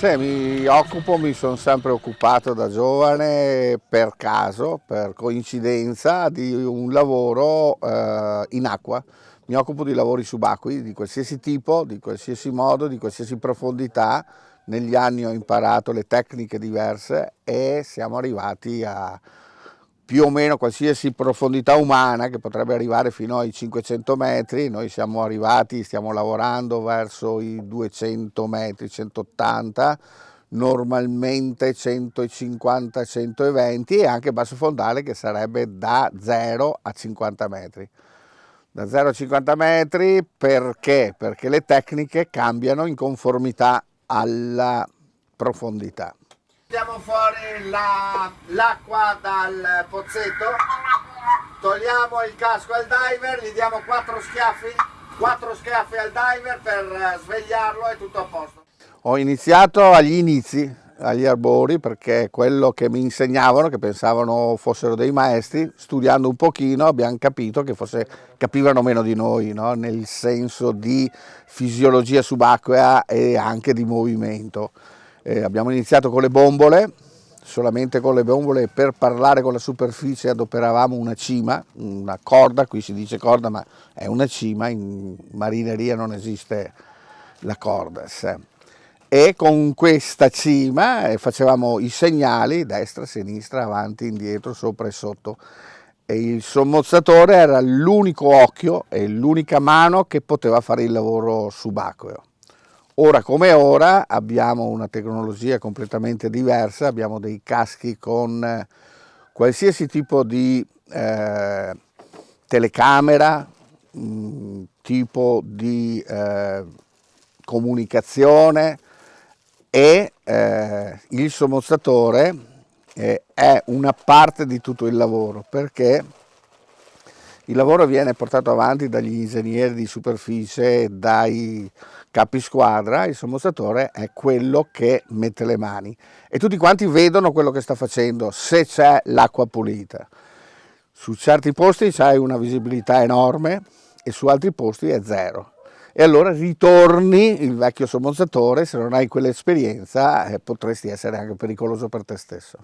Mi sono sempre occupato da giovane per caso, per coincidenza, di un lavoro in acqua. Mi occupo di lavori subacquei di qualsiasi tipo, di qualsiasi modo, di qualsiasi profondità. Negli anni ho imparato le tecniche diverse e siamo arrivati a più o meno qualsiasi profondità umana, che potrebbe arrivare fino ai 500 metri. Noi siamo arrivati, stiamo lavorando verso i 200 metri, 180, normalmente 150, 120, e anche basso fondale, che sarebbe da 0 a 50 metri. Da 0 a 50 metri perché? Perché le tecniche cambiano in conformità alla profondità. Tiriamo fuori l'acqua dal pozzetto, togliamo il casco al diver, gli diamo 4 schiaffi al diver per svegliarlo e tutto a posto. Ho iniziato agli inizi, agli arbori, perché quello che mi insegnavano, che pensavano fossero dei maestri, studiando un pochino abbiamo capito che forse capivano meno di noi, no? Nel senso di fisiologia subacquea e anche di movimento. Abbiamo iniziato con le bombole, solamente con le bombole. Per parlare con la superficie adoperavamo una cima, una corda, qui si dice corda ma è una cima, in marineria non esiste la corda. E con questa cima facevamo i segnali destra, sinistra, avanti, indietro, sopra e sotto. E il sommozzatore era l'unico occhio e l'unica mano che poteva fare il lavoro subacqueo. Ora come ora abbiamo una tecnologia completamente diversa, abbiamo dei caschi con qualsiasi tipo di telecamera, tipo di comunicazione, e il sommozzatore è una parte di tutto il lavoro, perché il lavoro viene portato avanti dagli ingegneri di superficie, dai capi squadra. Il sommozzatore è quello che mette le mani e tutti quanti vedono quello che sta facendo, se c'è l'acqua pulita. Su certi posti c'hai una visibilità enorme e su altri posti è zero. E allora ritorni il vecchio sommozzatore. Se non hai quell'esperienza potresti essere anche pericoloso per te stesso.